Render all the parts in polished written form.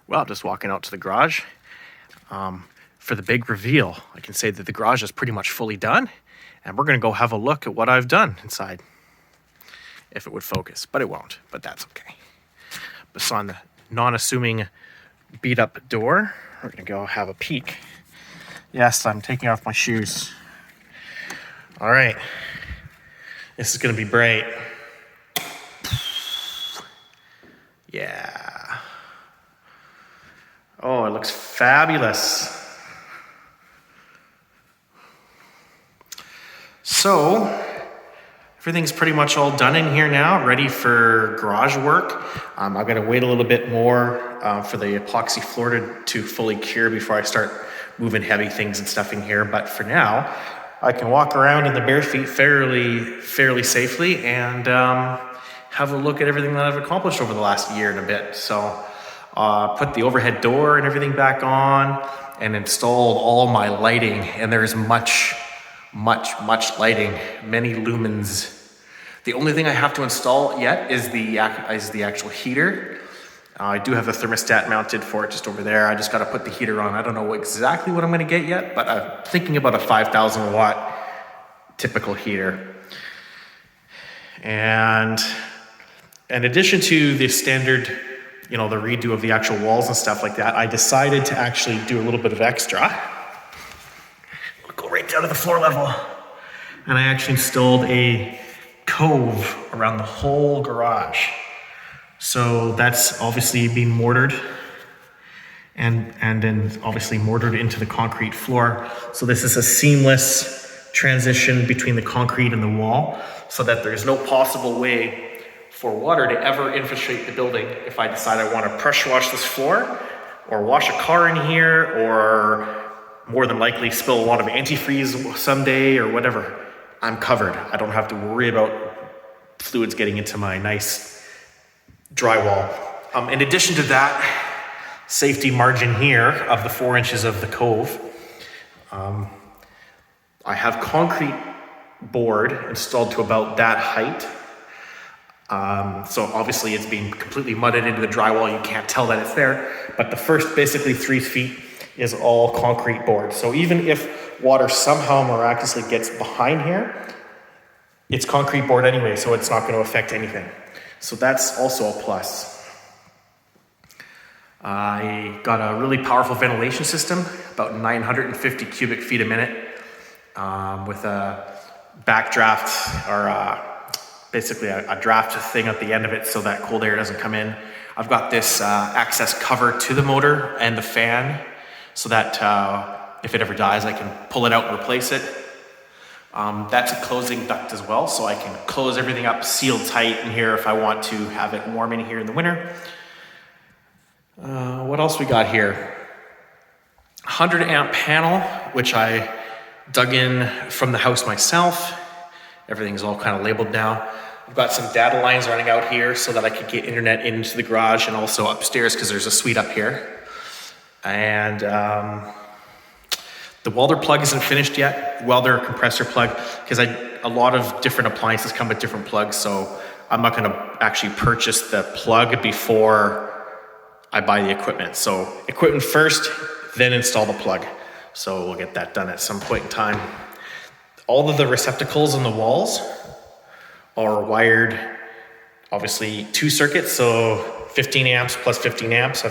Well, just walking out to the garage for the big reveal. I can say that the garage is pretty much fully done, and we're going to go have a look at what I've done inside. If it would focus, but it won't, but that's okay. But on the non-assuming beat up door, we're going to go have a peek. Yes, I'm taking off my shoes. All right. This is going to be bright. Yeah. Oh, it looks fabulous. So, everything's pretty much all done in here now, ready for garage work. I'm going to wait a little bit more for the epoxy floor to fully cure before I start moving heavy things and stuff in here. But for now, I can walk around in the bare feet fairly safely and have a look at everything that I've accomplished over the last year and a bit. So put the overhead door and everything back on and installed all my lighting. And there's much lighting, many lumens. The only thing I have to install yet is the actual heater. I do have the thermostat mounted for it just over there. I just got to put the heater on. I don't know exactly what I'm going to get yet, but I'm thinking about a 5,000 watt typical heater. And in addition to the standard, the redo of the actual walls and stuff like that, I decided to actually do a little bit of extra. I'll go right down to the floor level. And I actually installed a cove around the whole garage. So that's obviously being mortared and then obviously mortared into the concrete floor. So this is a seamless transition between the concrete and the wall so that there's no possible way for water to ever infiltrate the building if I decide I want to pressure wash this floor or wash a car in here or more than likely spill a lot of antifreeze someday or whatever. I'm covered. I don't have to worry about fluids getting into my nice drywall. In addition to that safety margin here of the 4 inches of the cove, I have concrete board installed to about that height. So obviously it's being completely mudded into the drywall. You can't tell that it's there, but the first basically 3 feet is all concrete board. So even if water somehow miraculously gets behind here, it's concrete board anyway, so it's not going to affect anything. So that's also a plus. I got a really powerful ventilation system, about 950 cubic feet a minute, with a backdraft or basically a draft thing at the end of it so that cold air doesn't come in. I've got this access cover to the motor and the fan so that if it ever dies, I can pull it out and replace it. That's a closing duct as well, so I can close everything up, seal tight in here if I want to have it warm in here in the winter. What else we got here? 100 amp panel, which I dug in from the house myself. Everything's all kind of labeled now. I've got some data lines running out here so that I could get internet into the garage and also upstairs because there's a suite up here. And the welder plug isn't finished yet, welder compressor plug, because a lot of different appliances come with different plugs, so I'm not going to actually purchase the plug before I buy the equipment. So equipment first, then install the plug. So we'll get that done at some point in time. All of the receptacles on the walls are wired, obviously 2 circuits, so 15 amps plus 15 amps.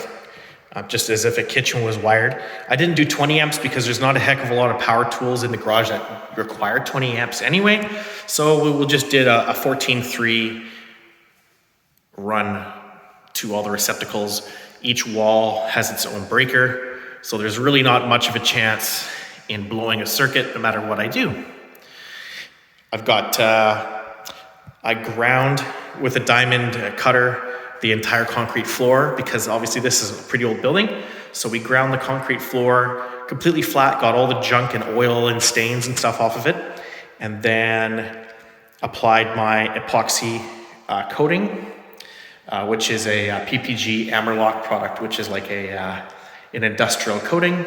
Just as if a kitchen was wired. I didn't do 20 amps because there's not a heck of a lot of power tools in the garage that require 20 amps anyway. So we just did a 14.3 run to all the receptacles. Each wall has its own breaker. So there's really not much of a chance in blowing a circuit no matter what I do. I've got, I ground with a diamond cutter the entire concrete floor because obviously this is a pretty old building. So we ground the concrete floor completely flat, got all the junk and oil and stains and stuff off of it, and then applied my epoxy coating, which is a PPG Amerlock product, which is like an industrial coating,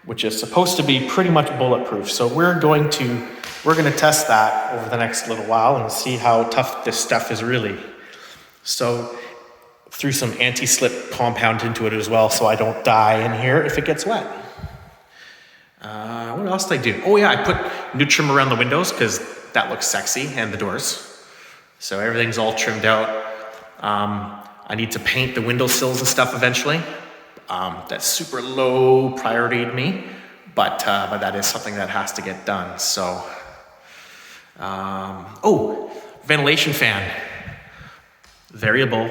which is supposed to be pretty much bulletproof. So we're going to test that over the next little while and see how tough this stuff is really. So Threw some anti-slip compound into it as well so I don't die in here if it gets wet. What else did I do? Oh yeah, I put new trim around the windows because that looks sexy, and the doors. So everything's all trimmed out. I need to paint the windowsills and stuff eventually. That's super low priority to me, but that is something that has to get done. So, ventilation fan, variable.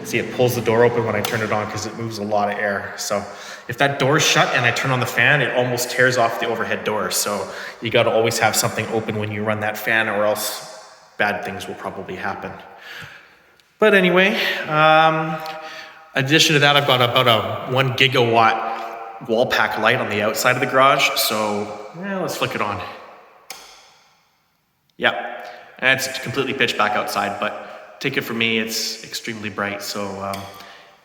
See, it pulls the door open when I turn it on because it moves a lot of air. So if that door's shut and I turn on the fan, it almost tears off the overhead door. So you got to always have something open when you run that fan, or else bad things will probably happen. But anyway, in addition to that, I've got about a 1 gigawatt wall pack light on the outside of the garage. So let's flick it on. Yeah, and it's completely pitch black outside, but take it from me, it's extremely bright. So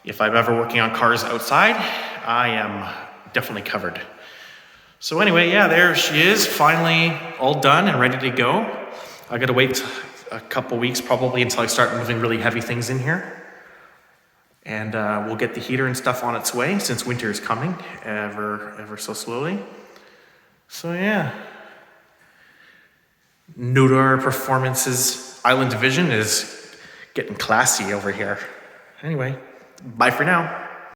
if I'm ever working on cars outside, I am definitely covered. So anyway, yeah, there she is, finally all done and ready to go. I gotta wait a couple weeks probably until I start moving really heavy things in here. And we'll get the heater and stuff on its way since winter is coming ever so slowly. So yeah. Nodar Performance's Island Division is getting classy over here. Anyway, bye for now.